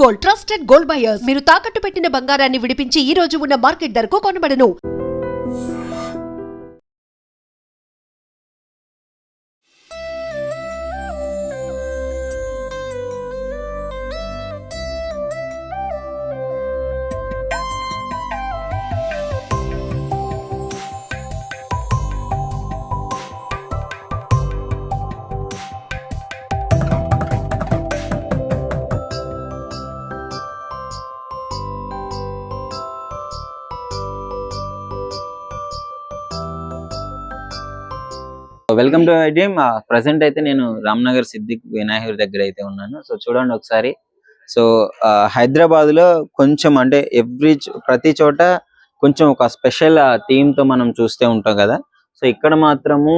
Gold, trusted gold buyers. మీరు తాకట్టు పెట్టిన బంగారాన్ని విడిపించి ఈ రోజు ఉన్న మార్కెట్ ధరకు కొనబడను. Welcome to Idiom. ప్రెసెంట్ అయితే నేను రామ్నగర్ సిద్దిక్ వినాయకుడి దగ్గర అయితే ఉన్నాను. సో చూడండి ఒకసారి. సో హైదరాబాద్ లో కొంచెం అంటే ప్రతి చోట కొంచెం ఒక స్పెషల్ థీమ్ తో మనం చూస్తూ ఉంటాం కదా. సో ఇక్కడ మాత్రము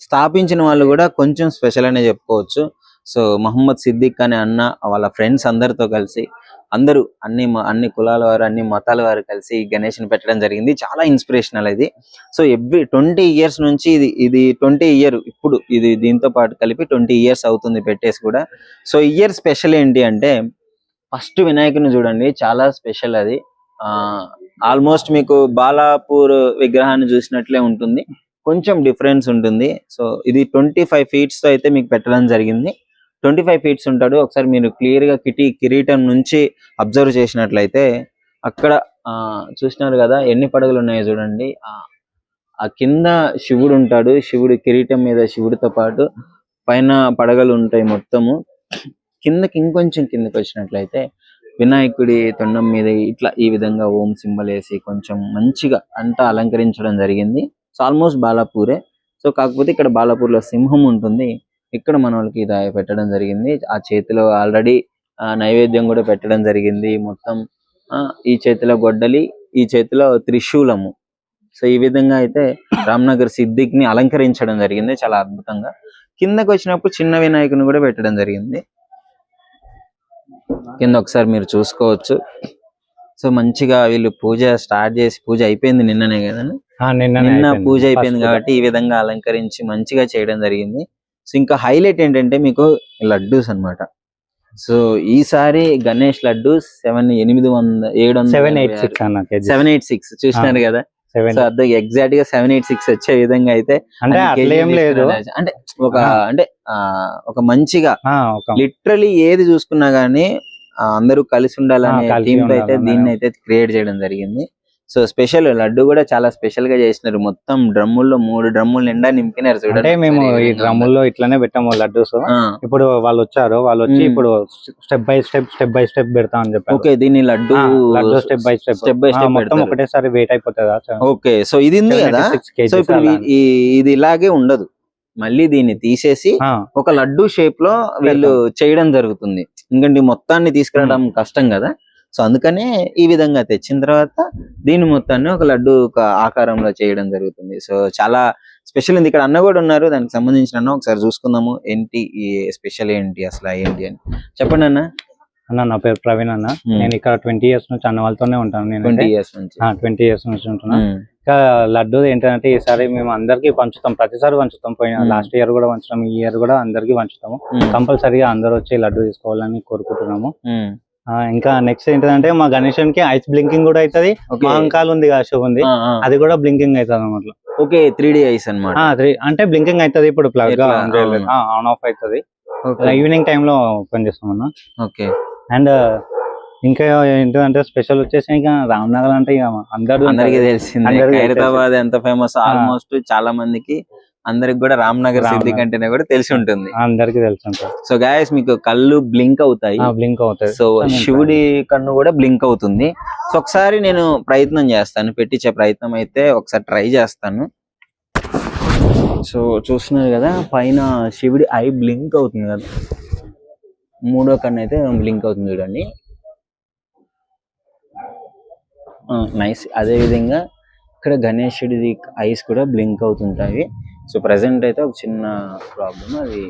స్థాపించిన వాళ్ళు కూడా కొంచెం స్పెషల్ అనే చెప్పుకోవచ్చు. సో మహమ్మద్ సిద్దిక్ అనే అన్న వాళ్ళ ఫ్రెండ్స్ అందరితో కలిసి అందరూ అన్ని కులాల వారు అన్ని మతాల వారు కలిసి గణేష్ ని పెట్టడం జరిగింది. చాలా ఇన్స్పిరేషనల్ ఇది. సో ఎవ్రీ 20 years నుంచి ఇది 20 year ఇప్పుడు ఇది దీంతో పాటు కలిపి 20 years అవుతుంది పెట్టేసి కూడా. సో ఇయర్ స్పెషల్ ఏంటి అంటే ఫస్ట్ వినాయకుని చూడండి, చాలా స్పెషల్ అది. ఆల్మోస్ట్ మీకు బాలాపూర్ విగ్రహాన్ని చూసినట్లే ఉంటుంది, కొంచెం డిఫరెన్స్ ఉంటుంది. సో ఇది 25 feet తో అయితే మీకు పెట్టడం జరిగింది. 25 feet ఉంటాడు. ఒకసారి మీరు క్లియర్ గా కిరీటం నుంచి అబ్జర్వ్ చేసినట్లయితే అక్కడ చూసినారు కదా ఎన్ని పడగలు ఉన్నాయో చూడండి. ఆ కింద శివుడు ఉంటాడు. శివుడు కిరీటం మీద శివుడితో పాటు పైన పడగలు ఉంటాయి మొత్తము. ఇంకొంచెం కిందకి వచ్చినట్లయితే వినాయకుడి తొండం మీద ఇట్లా ఈ విధంగా ఓం సింబల్ వేసి కొంచెం మంచిగా అంతా అలంకరించడం జరిగింది. So almost బాలాపూరే. సో కాకపోతే ఇక్కడ బాలాపూర్ లో సింహం ఉంటుంది, ఇక్కడ మన వాళ్ళకి ఇది పెట్టడం జరిగింది. ఆ చేతిలో ఆల్రెడీ నైవేద్యం కూడా పెట్టడం జరిగింది. మొత్తం ఈ చేతిలో గొడ్డలి, ఈ చేతిలో త్రిశూలము. సో ఈ విధంగా అయితే రామ్నగర్ సిద్దిక్ ని అలంకరించడం జరిగింది చాలా అద్భుతంగా. కిందకి వచ్చినప్పుడు చిన్న వినాయకుని కూడా పెట్టడం జరిగింది. కింద ఒకసారి మీరు చూసుకోవచ్చు. సో మంచిగా వీళ్ళు పూజ స్టార్ట్ చేసి, పూజ అయిపోయింది నిన్ననే కదా, నిన్న పూజ అయిపోయింది కాబట్టి ఈ విధంగా అలంకరించి మంచిగా చేయడం జరిగింది. సో ఇంకా హైలైట్ ఏంటంటే మీకు లడ్డూస్ అన్నమాట. సో ఈసారి గణేష్ లడ్డు 786 చూసినారు కదా. సో అర్థం ఎగ్జాక్ట్ గా 786 వచ్చే విధంగా అయితే అంటే ఒక మంచిగా లిటరలీ ఏది చూసుకున్నా గానీ అందరూ కలిసి ఉండాలనే థీమ్ తో అయితే దీన్ని అయితే క్రియేట్ చేయడం జరిగింది. సో స్పెషల్ లడ్డు కూడా చాలా స్పెషల్ గా చేసినారు. మొత్తం డ్రమ్ముల్లో 3 డ్రమ్ములు నిండా నింపినారు చూడండి. అంటే మేము ఈ డ్రమ్ముల్లో ఇట్లానే పెట్టాము లడ్డూస్. ఇప్పుడు వాళ్ళు వచ్చి ఇప్పుడు స్టెప్ బై స్టెప్ పెడతా అని చెప్పారు. ఓకే, దీన్ని లడ్డు స్టెప్ బై స్టెప్ మొత్తం ఒకటేసారి వెయిట్ అయిపోతుందా? ఓకే, సో ఇది ఉంది కదా. సో ఇప్పుడు ఇది ఇలాగే ఉండదు, మళ్ళీ దీన్ని తీసేసి ఒక లడ్డు షేప్ లో వీళ్ళు చేయడం జరుగుతుంది. ఎందుకంటే మొత్తాన్ని తీసుకురావడం కష్టం కదా. సో అందుకనే ఈ విధంగా తెచ్చిన తర్వాత దీని మొత్తాన్ని ఒక లడ్డు ఒక ఆకారంలో చేయడం జరుగుతుంది. సో చాలా స్పెషల్ ఉంది. ఇక్కడ అన్న కూడా ఉన్నారు, దానికి సంబంధించిన అన్న ఒకసారి చూసుకుందాము. ఏంటి ఈ స్పెషల్ ఏంటి అసలు ఏంటి అని చెప్పండి అన్న. నా పేరు ప్రవీణ్ అన్న. నేను ఇక్కడ 20 years నుంచి అన్న వాళ్ళతోనే ఉంటాను. నేను 20 years నుంచి ఉంటున్నా. ఇంకా లడ్డు ఏంటంటే ఈసారి మేము అందరికి పంచుతాం, ప్రతిసారి పంచుతాం. పోయిన లాస్ట్ ఇయర్ కూడా పంచుతాం, ఈ ఇయర్ కూడా అందరికి పంచుతాము. కంపల్సరీగా అందరూ వచ్చి లడ్డు తీసుకోవాలని కోరుకుంటున్నాము. ఇంకా నెక్స్ట్ ఏంటంటే మా గణేశానికి ఐస్ బ్లింకింగ్ కూడా అవుతుంది. మహంకాల్ ఉంది కదా, శుభ ఉంది, అది కూడా బ్లింకింగ్ అవుతుంది అన్నమాట. ఓకే, 3D ఐస్ అన్నమాట. అంటే బ్లింకింగ్ అవుతుంది. ఇప్పుడు ప్లగ్ గా ఆన్ ఆఫ్ అవుతుంది. ఈవినింగ్ టైమ్ లో ఓపెన్ చేస్తాం అన్న. ఓకే, అండ్ ఇంకా ఏంటంటే స్పెషల్ వచ్చేసి ఇంకా రామ్నగర్ అంటే అందరికి తెలిసింది. హైదరాబాద్ ఎంత ఫేమస్, ఆల్మోస్ట్ చాలా మందికి అందరికి కూడా రామ్నగర్ సిద్దిక్ అంటేనే కూడా తెలిసి ఉంటుంది, అందరికి తెలుసు. సో గాయస్ మీకు కళ్ళు బ్లింక్ అవుతాయి. సో శివుడి కన్ను కూడా బ్లింక్ అవుతుంది. సో ఒకసారి నేను ప్రయత్నం చేస్తాను, పెట్టించే ప్రయత్నం అయితే ఒకసారి ట్రై చేస్తాను. సో చూస్తున్నారు కదా పైన శివుడి ఐ బ్లింక్ అవుతుంది కదా, 3వ కన్ను అయితే బ్లింక్ అవుతుంది చూడండి. నైస్. అదే విధంగా ఇక్కడ గణేశుడిది ఐస్ కూడా బ్లింక్ అవుతుంటాయి. సో ప్రెసెంట్ అయితే ఒక చిన్న ప్రాబ్లం, అది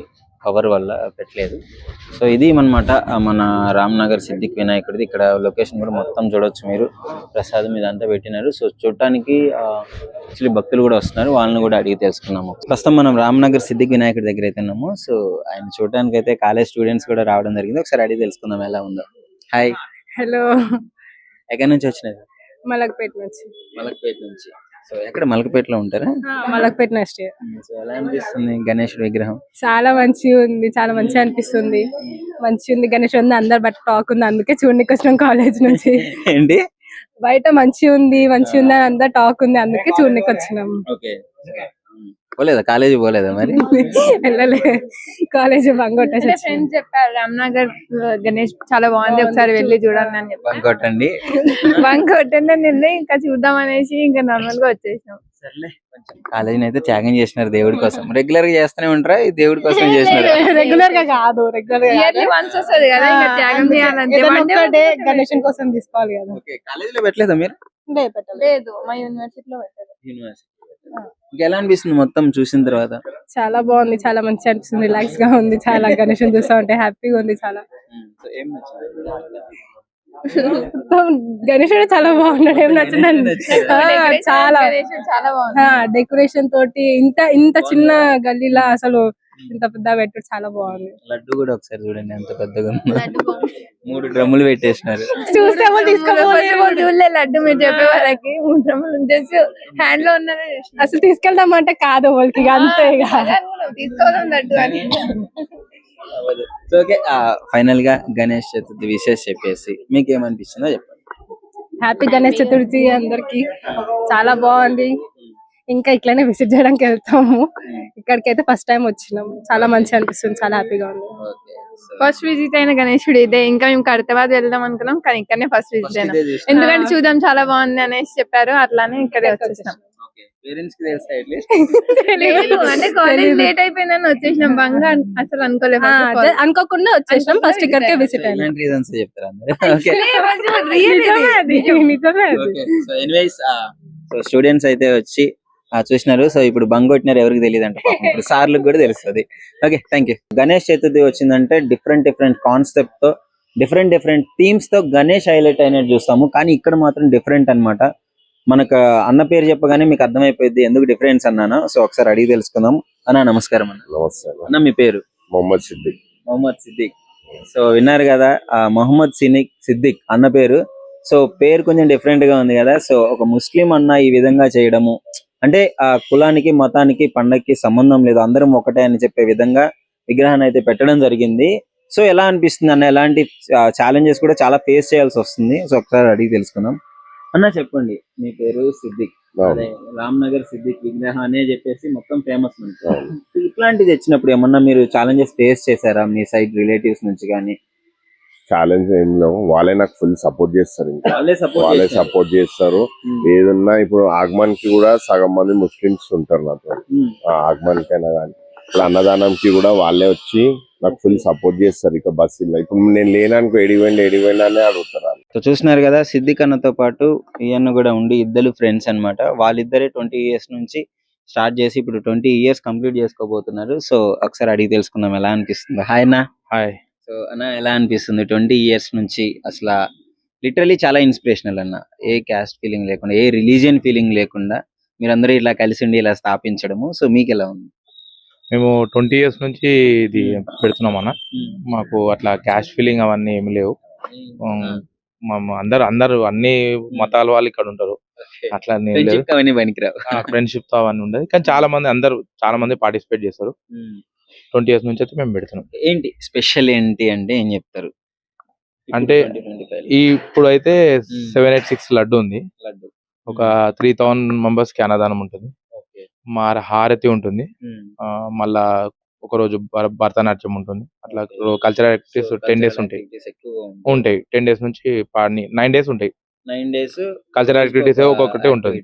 కవర్ వల్ల పెట్టలేదు. సో ఇది అన్నమాట మన రామ్నగర్ సిద్దిక్ వినాయకుడిది. ఇక్కడ లొకేషన్ కూడా మొత్తం చూడొచ్చు మీరు. ప్రసాదం ఇదంతా పెట్టినారు. సో చూడటానికి యాక్చువల్లీ భక్తులు కూడా వస్తున్నారు. వాళ్ళని కూడా అడిగి తెలుసుకున్నాము. ప్రస్తుతం మనం రామ్నగర్ సిద్దిక్ వినాయకుడి దగ్గర అయితే ఉన్నాము. సో ఆయన చూడటానికి అయితే కాలేజ్ స్టూడెంట్స్ కూడా రావడం జరిగింది. ఒకసారి అడిగి తెలుసుకుందాం ఎలా ఉందో. హాయ్, హలో, ఎక్కడి నుంచి వచ్చినారు? మలక్పేట నుంచి. మలక్పేట నుంచి. సో ఎక్కడ మలక్పేటలో ఉంటారా? మలక్పేట నెక్స్ట్. సో ఎలా అనిపిస్తుంది గణేశుడి విగ్రహం? చాలా మంచిగా ఉంది, చాలా మంచిగా అనిపిస్తుంది. మంచిగా ఉంది గణేష్ ఉంది, అందరు బట్ టాక్ ఉంది, అందుకే చూడడానికి వచ్చినాం కాలేజ్ నుంచి. ఏంటి బయట మంచిగా ఉంది అని అందరు టాక్ ఉంది, అందుకే చూడడానికి వచ్చినాం. ఓకే, పోలేదా కాలేజీ పోలేదా మరి? వెళ్ళలే, కాలేజ్ బంగొట్టేసి ఫ్రెండ్స్ చెప్పారు రామ్నగర్ గణేష్ చాలా బాగుంది, ఒకసారి వెళ్ళి చూడండి అని చెప్పారు. కొట్టండి బంక్ కొట్టండి నిన్నే ఇంకా చూద్దాం అనేసి ఇంకా నార్మల్ గా వచ్చేసినాం. కాలేజీని అయితే త్యాగం చేసినారు దేవుడి కోసం. రెగ్యులర్ గా చేస్తూనే ఉంటారా? ఈ దేవుడి కోసం చేసినారు. రెగ్యులర్ గా కాదు, రెగ్యులర్ గా ఇయర్లీ వన్స్ వస్తుంది కదా, ఇంకా త్యాగం చేయాలంటే గణేష్ కోసం తీసుకోవాలి కదా. ఓకే, కాలేజీలో పెట్టలేదా మీరు? లేదు, మా యూనివర్సిటీలో పెట్టారు. యూనివర్సిటీ. ఎలా అనిపిస్తుంది మొత్తం చూసిన తర్వాత? చాలా బాగుంది, చాలా మంచిగా అనిపిస్తుంది, రిలాక్స్ గా ఉంది. చాలా గణేష్ చూస్తా ఉంటే హ్యాపీగా ఉంది చాలా. ఏం నచ్చింది? గణేశుడు చాలా బాగున్నాడు. ఏం నచ్చిందండి? చాలా చాలా బాగుంది. డెకరేషన్ తోటి ఇంత చిన్న గల్లీలా అసలు ఇంత పెద్ద పెట్టు చాలా బాగుంది. లడ్డు కూడా ఒకసారి చూడండి ఎంత పెద్దగా ఉందో. 3 డ్రమ్ములు పెట్టేసినారు. చూస్తే చూడలే లడ్డు మీరు చెప్పే వాళ్ళకి 3 డ్రమ్ములు జస్ట్ హ్యాండ్ లో ఉన్నదే అసలు తీసుకెళ్దామంటే కాదు వాళ్ళకి, అంతే తీసుకోవడం లడ్డు అని. సో ఓకే, ఫైనల్ గా గణేష్ చతుర్థి విశేష చెప్పేసి మీకు ఏమనిపిస్తుందో చెప్పండి. హ్యాపీ గణేష్ చతుర్థి అందరికి. చాలా బాగుంది, ఇంకా ఇట్లానే విజిట్ చేయడానికి వెళ్తాము. ఇక్కడికైతే ఫస్ట్ టైం వచ్చినాం, చాలా మంచిగా అనిపిస్తుంది, చాలా హ్యాపీగా ఉంది. ఫస్ట్ విజిట్ అయిన గణేశుడు ఇదే. ఇంకా మేము కడతాబాద్ వెళ్దాం అనుకున్నాం, కానీ ఇక్కడనే ఫస్ట్ విజిట్ అయినా. ఎందుకంటే చూద్దాం చాలా బాగుంది అనేసి చెప్పారు, అట్లానే ఇక్కడే వచ్చేసినాం. పేరెంట్స్ కి తెలుసా అట్లీస్ట్? అంటే కాలేజ్ లేట్ అయిపోయిందని వచ్చేసినాం. బంగా అసలు అనుకోలేదు, అనుకోకుండా వచ్చేసినాం. ఫస్ట్ ఇక్కడికే విజిట్ అయినా. ఇలాంటి రీజన్స్ చెప్తారా అందరూ? ఓకే, నిజమే. Okay. So anyways, so students అయితే వచ్చి చూసినారు. సో ఇప్పుడు బంగ్ కొట్టినారు ఎవరికి తెలియదు అంట, ఇప్పుడు సార్లకు కూడా తెలుస్తుంది. Okay, thank you. Ganesh Chaturthi వచ్చిందంటే డిఫరెంట్ కాన్సెప్ట్ తో డిఫరెంట్ థీమ్స్ తో గణేష్ హైలైట్ అయినట్టు చూస్తాము. కానీ ఇక్కడ మాత్రం డిఫరెంట్ అన్నమాట. మనకు అన్న పేరు చెప్పగానే మీకు అర్థమైపోయింది ఎందుకు డిఫరెన్స్ అన్నాను. సో ఒకసారి అడిగి తెలుసుకుందాం. అన్న నమస్కారం. అన్న నమస్తే అన్న, మీ పేరు? మొహమ్మద్ సిద్దిక్. మొహమ్మద్ సిద్దిక్. సో విన్నారు కదా, మొహమ్మద్ సిద్దిక్ అన్న పేరు. సో పేరు కొంచెం డిఫరెంట్ గా ఉంది కదా. సో ఒక ముస్లిం అన్న ఈ విధంగా చేయడము అంటే ఆ కులానికి మతానికి పండగకి సంబంధం లేదు, అందరం ఒకటే అని చెప్పే విధంగా విగ్రహాన్ని అయితే పెట్టడం జరిగింది. సో ఎలా అనిపిస్తుంది అన్న? ఎలాంటి ఛాలెంజెస్ కూడా చాలా ఫేస్ చేయాల్సి వస్తుంది. సో ఒకసారి అడిగి తెలుసుకుందాం. అన్న చెప్పండి, మీ పేరు సిద్దిక్, అదే రామ్నగర్ సిద్దిక్ విగ్రహం అనే చెప్పేసి మొత్తం ఫేమస్. ఇట్లాంటిది వచ్చినప్పుడు ఏమన్నా మీరు ఛాలెంజెస్ ఫేస్ చేశారా మీ సైడ్ రిలేటివ్స్ నుంచి కానీ? ఛాలెంజ్ ఏం లేవు, వాళ్ళే నాకు ఫుల్ సపోర్ట్ చేస్తారు. ఇంకా వాళ్ళే సపోర్ట్ చేస్తారు. ఏదన్నా ఇప్పుడు ఆగమన్ కి కూడా సగం మంది ముస్లిమ్స్ ఉంటారు నాతో. ఆగమన్ కైనా కానీ ఇప్పుడు అన్నదానంకి కూడా వాళ్ళే వచ్చి నాకు ఫుల్ సపోర్ట్ చేస్తారు. ఇక బస్సు ఇప్పుడు నేను లేనానుకో ఎడిపోయింది అనే అడుగుతారు. సో చూస్తున్నారు కదా, సిద్దిక్ అన్నతో పాటు ఈయన కూడా ఉండి ఇద్దరు ఫ్రెండ్స్ అన్నమాట. వాళ్ళిద్దరే 20 years నుంచి స్టార్ట్ చేసి ఇప్పుడు 20 years కంప్లీట్ చేసుకోబోతున్నారు. సో ఒకసారి అడిగి తెలుసుకుందాం ఎలా అనిపిస్తుంది. హాయ్ అన్న. హాయ్. సో అన్న ఎలా అనిపిస్తుంది 20 years నుంచి? అసలు లిటరలీ చాలా ఇన్స్పిరేషనల్ అన్న. ఏ క్యాస్ట్ ఫీలింగ్ లేకుండా, ఏ రిలీజియన్ ఫీలింగ్ లేకుండా మీరందరూ ఇలా కలిసి ఉండి ఇలా స్థాపించడము. సో మీకు ఎలా ఉంది? మేము 20 years నుంచి ఇది పెడుతున్నాం అన్న. మాకు అట్లా క్యాష్ ఫీలింగ్ అవన్నీ ఏమి లేవు. అందరు అన్ని మతాల వాళ్ళు ఇక్కడ ఉంటారు. అట్లా ఫ్రెండ్షిప్ తో అవన్నీ ఉండదు. కానీ చాలా మంది పార్టిసిపేట్ చేస్తారు. 20 years నుంచి అయితే మేము పెడుతున్నాం. ఏంటి స్పెషల్ ఏంటి అంటే ఏం చెప్తారు? అంటే ఇప్పుడు అయితే 786 లడ్డు ఉంది. ఒక 3000 members కి అన్నదానం ఉంటుంది. హారతి ఉంటుంది. మళ్ళా ఒక రోజు భరతనాట్యం ఉంటుంది. అట్లా కల్చరల్ యాక్టివిటీస్ 10 days ఉంటాయి. 10 days నుంచి 9 days ఉంటాయి. 9 days కల్చరల్ యాక్టివిటీస్ ఒక్కొక్కటి ఉంటుంది.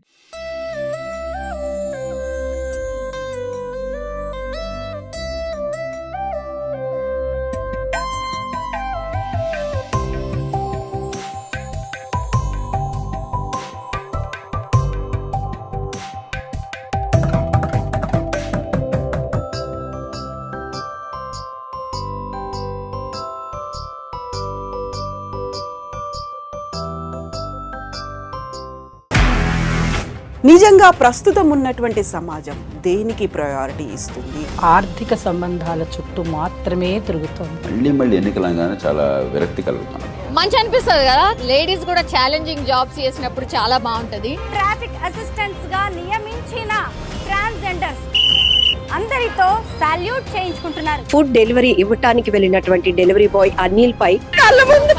నిజంగా ప్రస్తుతం ఉన్నటువంటి సమాజం దేనికి ప్రయారిటీ ఇస్తుంది? ఆర్థిక సంబంధాల చుట్టూ మాత్రమే తిరుగుతోంది. మళ్ళీ ఎన్నికలంగానే చాలా విరక్తి కలుగుతాను. మంచి అనిపిస్తుంది కదా, లేడీస్ కూడా ఛాలెంజింగ్ జాబ్స్ చేసినప్పుడు చాలా బాగుంటది. ట్రాఫిక్ అసిస్టెంట్స్ గా నియమించిన ట్రాన్స్జెండర్స్ అందరితో సాల్యూట్ చేయించుకుంటున్నారు. ఫుడ్ డెలివరీ ఇవ్వటానికి వెళ్ళినటువంటి డెలివరీ బాయ్ అనిల్ పై కళ్ళ ముందు